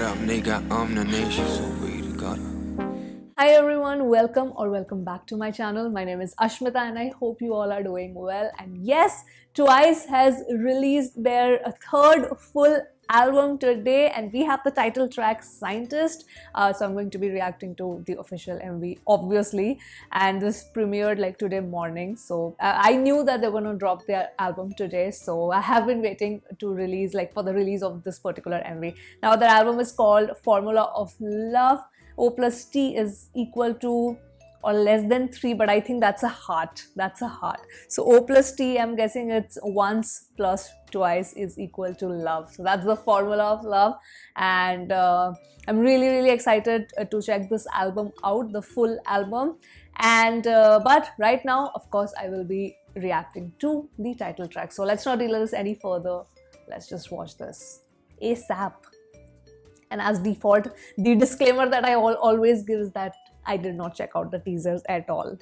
up, nigga, I'm the nation, so we got Hi everyone, welcome back to my channel. My name is Ashmita and I hope you all are doing well. And yes, Twice has released their third full album today and we have the title track Scientist. So I'm going to be reacting to the official MV obviously, and this premiered like today morning. So I knew that they were going to drop their album today, so I have been waiting to release for the release of this particular MV. Now the album is called Formula of Love. O plus T is equal to or less than 3, but I think that's a heart. That's a heart. So O plus T, I'm guessing it's once plus twice is equal to love. So that's the formula of love. And I'm really excited to check this album out, the full album. And but right now, of course, I will be reacting to the title track. So let's not delay this any further. Let's just watch this ASAP. And as default, the disclaimer that I always give is that I did not check out the teasers at all.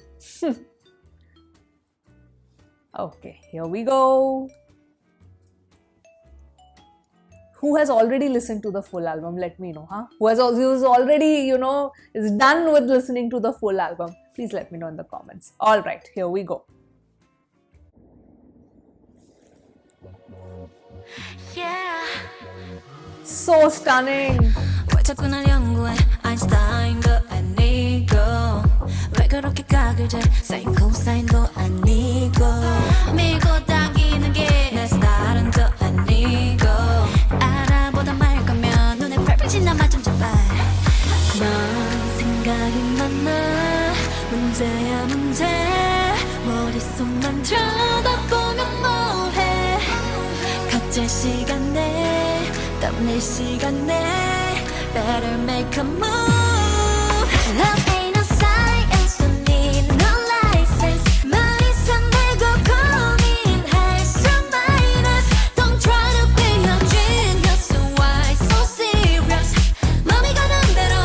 Okay, here we go. Who has already listened to the full album? Let me know, huh? Who's already, is done with listening to the full album? Please let me know in the comments. All right, here we go. Yeah. So stunning. 왜 자꾸 날 연구해 아인슈타인도 아니고 왜 그렇게 각을 재 사인 코사인도 아니고 밀고 당기는 게 내 스타일은 또 아니고 알아보다 말 거면 눈에 펄펄 지나마 좀 잡아 넌 생각이 많아 문제야 문제 머릿속만 들여다보면 뭐해 각자 시간에 땀낼 시간에 Better make a move Love ain't no science don't need no license 말 이상 내고 고민할 수 minus Don't try to be a genius So why so serious 맘이 가는 대로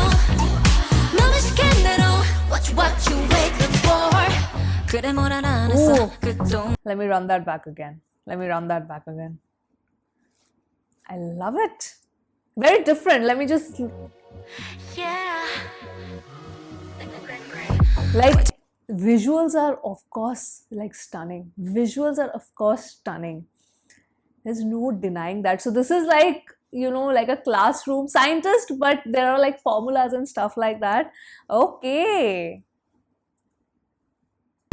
맘이 시킨 대로 What you waiting for 그래 뭘 안 했어 그동 Let me run that back again. I love it. Very different. Let me just Yeah visuals are of course stunning. Visuals are of course stunning. There's no denying that. So this is like a classroom scientist, but there are formulas and stuff like that. Okay.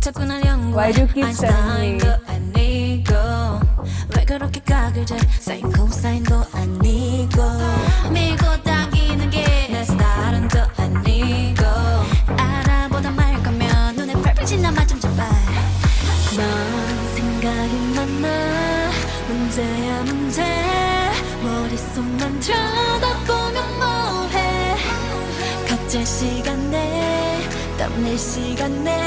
Why do you keep telling me? 왜 그렇게 각을 재 사인 코사인도 아니고 밀고 당기는 게 내 스타일은 또 아니고 알아보다 말 거면 눈에 펄펄 지나마 좀 잡아 넌 생각이 많아 문제야 문제 머릿속만 들여다보면 뭐해 각자 시간에 땀낼 시간에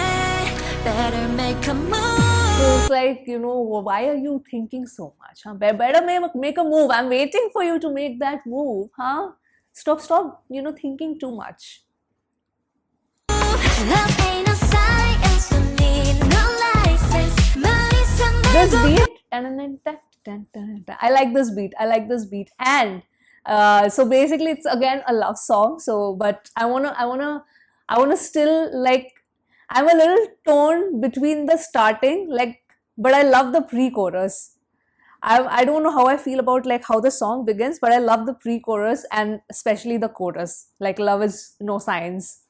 Better make a move So it's why are you thinking so much? Huh? Better make a move. I'm waiting for you to make that move. Huh? Stop, thinking too much. Love ain't no science, don't need no license. This beat, I like this beat. And so basically it's again a love song. So, but I wanna still I'm a little torn between the starting, but I love the pre-chorus. I don't know how I feel about how the song begins, but I love the pre-chorus and especially the chorus. Love is no science.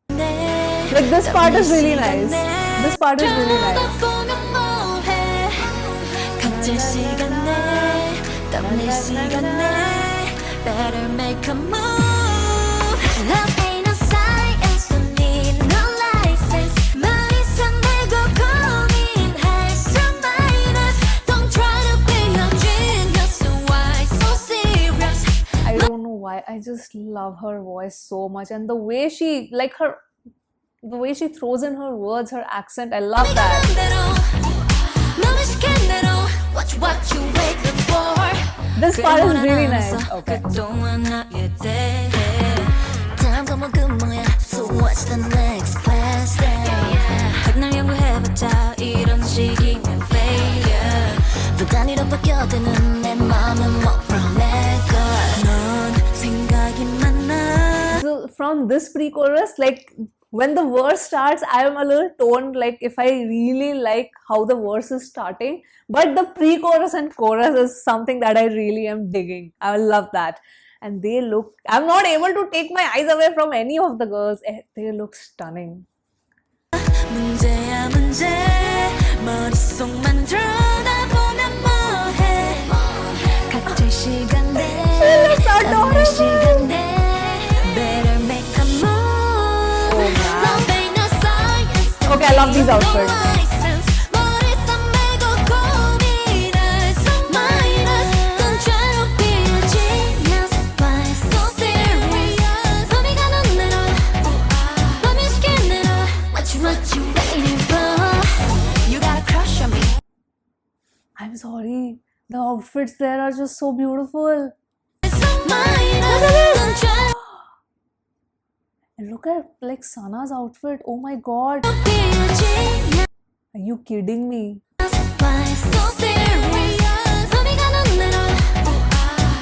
This part is really nice. This part is really nice. Better make a move. Love ain't no science, don't need no license. 말 이상 내고 고민할 수 minus. Don't try to be a genius. So why so serious? I don't know why. I just love her voice so much, and the way she the way she throws in her words, her accent. I love that. What you waiting for? This part is really nice. Okay. So what's the next class then? 날 연구해봤자 이런 식이면 failure 또 단위로 바뀌어드는 내 맘은 뭐 from that girl 넌 생각이 on this pre-chorus, like when the verse starts, I am a little torn, like if I really like how the verse is starting, but the pre-chorus and chorus is something that I really am digging. I love that. And they look, I'm not able to take my eyes away from any of the girls. They look stunning. 문제야 문제 머릿속만 들여다보면 뭐해 같은 시간대 어느 시간대 Better make a move Love ain't no science Okay, I love these outfits. 머릿속 메고 고민할 so minus Don't try to be a genius Why so serious 맘이 가는 대로 맘이 시키는 대로 What you waiting for? You got a crush on me I'm sorry, the outfits there are just so beautiful. so minus Don't try And look at like Sana's outfit. Oh my god, to be a genius are you kidding me? Why so serious 맘이 가는 대로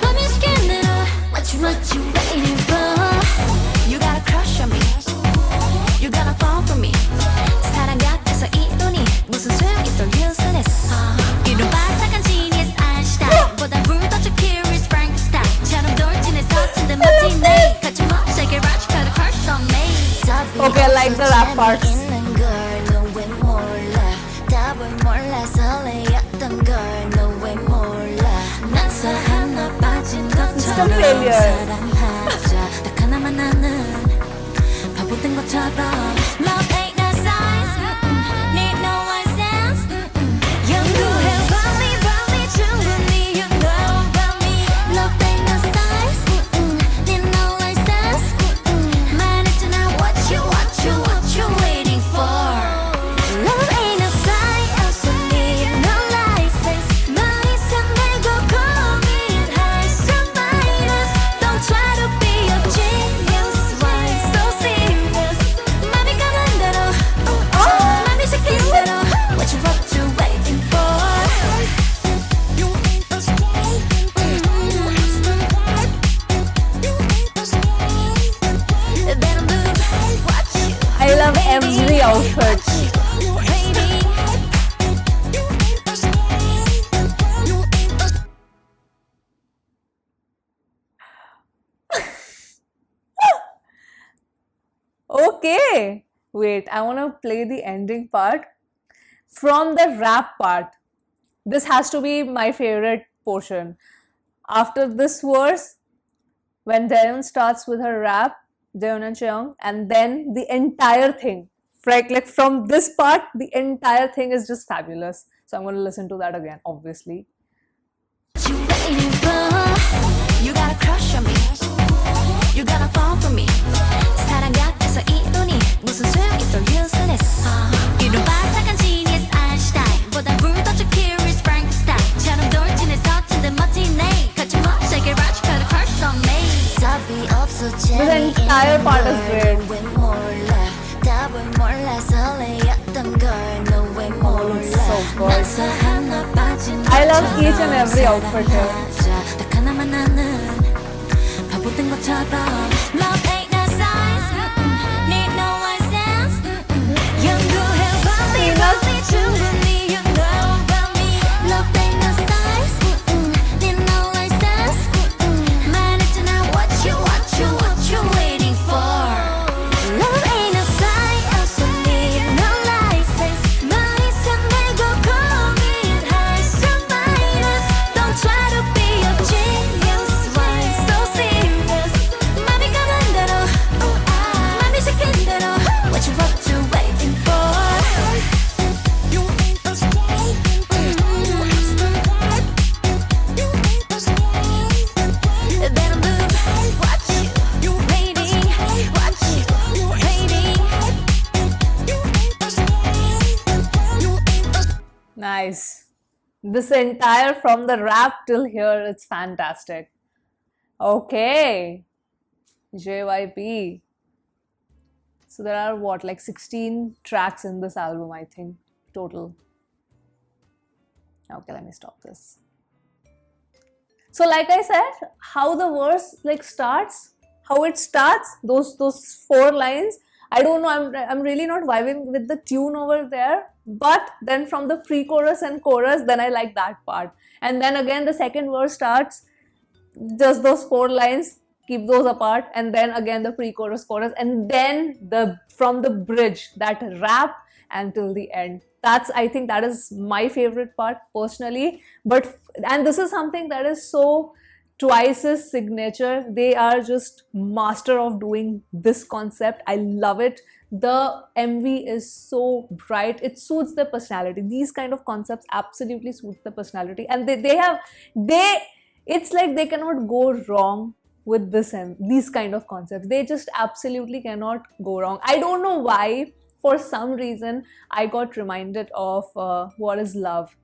맘이 시키는 대로 What you waiting for? You got a crush on me You gotta fall for me 사랑 같아서 이 눈이 무슨 소용있어 useless 이런 바삭한 genius 아인슈타인보다 불더러 curious Frankenstein처럼 돌진해서 튼든 멋진 내 거침없이 get rush got a crush on me Okay, I like the rap parts. 있는 걸 너 왜 몰라 답을 몰라 설레였던 걸 너 왜 몰라 난서 하나 빠진 것처럼 failure. 사랑하자 딱 하나만 나는 바보 된 것처럼 Love ain't no science Need no license 연구해봐 me 충분히 You know about me Love ain't no science Need no license 말했잖아 what you waiting for Love ain't no science Need no license 머릿속 내고 고민할 수 minus Don't try to be a genius Why so serious 맘이 가는 대로 맘이 시키는 대로 What you waiting for You ain't the same Better move Watch you I love every outfit. Okay, wait, I want to play the ending part from the rap part. This has to be my favorite portion. After this verse, when Daeun starts with her rap, Daeun and Cheong, and then the entire thing, like from this part, the entire thing is just fabulous. So I'm going to listen to that again, obviously. You waiting for? You got a crush on me. You gotta fall for me. 사랑 같아서 이 눈이 무슨 소용있어 useless. 이런 바삭한 genius 아인슈타인보다 불더러 curious Frankenstein처럼 돌진해서 튼든 멋진 내 거침없이 get rush got a crush on me. 답이 없어 This entire part is great. 왜 몰라 답을 몰라 설레였던 걸너 왜 몰라 so good. 난서 하나 빠진 I love each and every outfit here. 딱 하나만 나는 바보 된 것처럼 Love ain't no science Need no license 연구해봐 me 충분히 You know about me Love ain't no science Need no license 말했잖아 what you waiting for Love ain't no science Need no license 머릿속 내고 고민할 수 minus Don't try to be a genius Why so serious 맘이 가는 대로 맘이 시킨 대로 What you waiting for You ain't the same You ain't the same Better move Watch you waiting Watch you waiting You ain't the same You ain't the Nice. This entire from the rap till here, it's fantastic. Okay. JYP. So there are what, like 16 tracks in this album, I think, total. Okay, let me stop this. So like I said, how the verse like starts, how it starts, those 4 lines, I don't know, I'm really not vibing with the tune over there. But then from the pre-chorus and chorus, then I like that part. And then again the second verse starts, just those 4 lines, keep those apart, and then again the pre-chorus, chorus, and then from the bridge, that rap until the end. I think that is my favorite part personally. And this is something that is so Twice's signature. They are just master of doing this concept. I love it. The MV is so bright. It suits their personality. These kind of concepts absolutely suits the personality, and it's like they cannot go wrong with these kind of concepts. They just absolutely cannot go wrong. I don't know why. For some reason, I got reminded of What Is Love.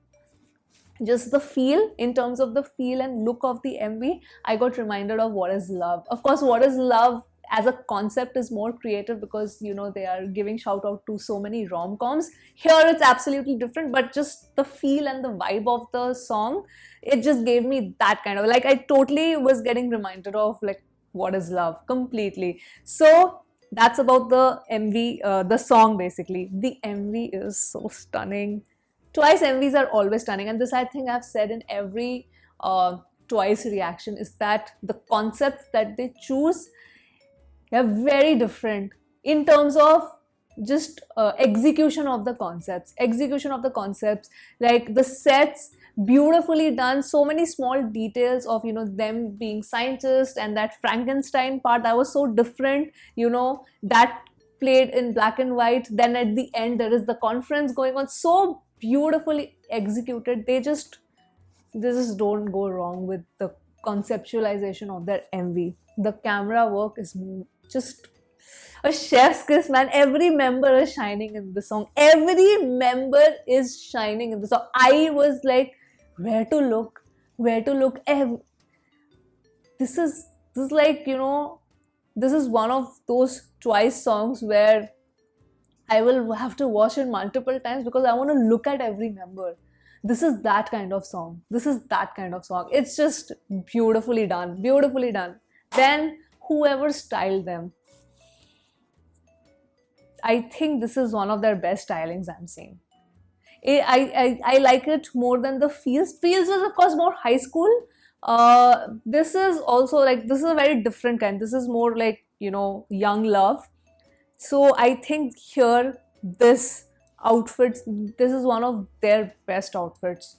Just the feel, in terms of the feel and look of the MV, I got reminded of What Is Love. Of course, What Is Love as a concept is more creative because, you know, they are giving shout out to so many rom-coms. Here it's absolutely different, but just the feel and the vibe of the song, it just gave me that kind of, like, I totally was getting reminded of like What Is Love completely. So that's about the MV, the song basically. The MV is so stunning. Twice MVs are always stunning, and this I think I've said in every Twice reaction, is that the concepts that they choose, they're very different in terms of just execution of the concepts. Like the sets, beautifully done. So many small details of, you know, them being scientists, and that Frankenstein part, that was so different, you know, that played in black and white. Then at the end there is the conference going on, so beautifully executed. They just don't go wrong with the conceptualization of their MV. The camera work is just a chef's kiss, man. Every member is shining in the song. Every member is shining in the song. I was like, where to look? This is like, you know, this is one of those Twice songs where I will have to watch it multiple times because I want to look at every member. This is that kind of song. It's just beautifully done. Then whoever styled them, I think this is one of their best stylings I'm seeing. I like it more than the Feels. Feels is of course more high school. This is also like, this is a very different kind. This is more like, you know, young love. So I think here, this is one of their best outfits.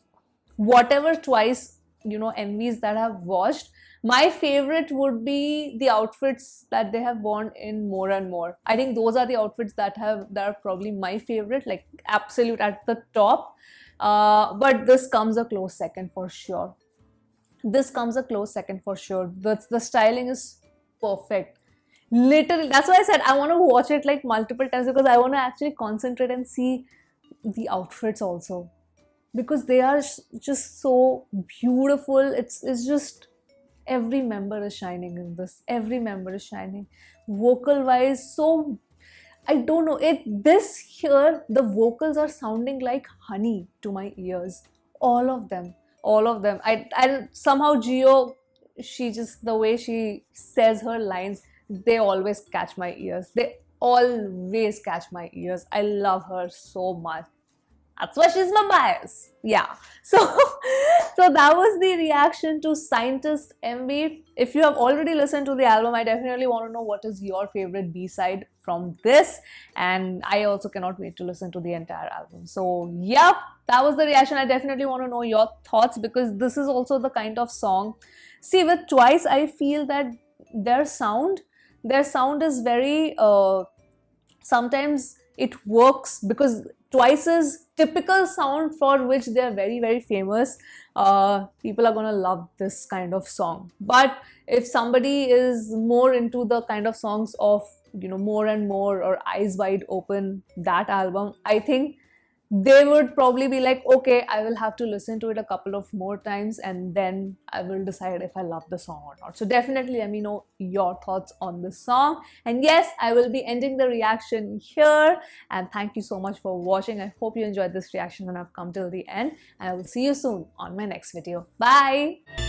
Whatever Twice, you know, MVs that I've watched, my favorite would be the outfits that they have worn in More and More. I think those are the outfits that are probably my favorite, like absolute at the top. But this comes a close second for sure. The styling is perfect. Literally, that's why I said I want to watch it like multiple times, because I want to actually concentrate and see the outfits also, because they are just so beautiful. It's just, every member is shining in this. Vocal wise, so I don't know, this here, the vocals are sounding like honey to my ears. All of them. I somehow Jio, she just, the way she says her lines, they always catch my ears. I love her so much. That's why she's my bias. Yeah. So that was the reaction to Scientist MV. If you have already listened to the album, I definitely want to know what is your favorite B-side from this. And I also cannot wait to listen to the entire album. So yeah, that was the reaction. I definitely want to know your thoughts, because this is also the kind of song. See, with Twice, I feel that their sound is very, sometimes it works, because Twice's typical sound, for which they are very, very famous, people are gonna love this kind of song. But if somebody is more into the kind of songs of, you know, More and More or Eyes Wide Open, that album, I think they would probably be like, okay, I will have to listen to it a couple of more times and then I will decide if I love the song or not. So definitely let me know your thoughts on this song. And yes, I will be ending the reaction here. And thank you so much for watching. I hope you enjoyed this reaction and I've come till the end. And I will see you soon on my next video. Bye!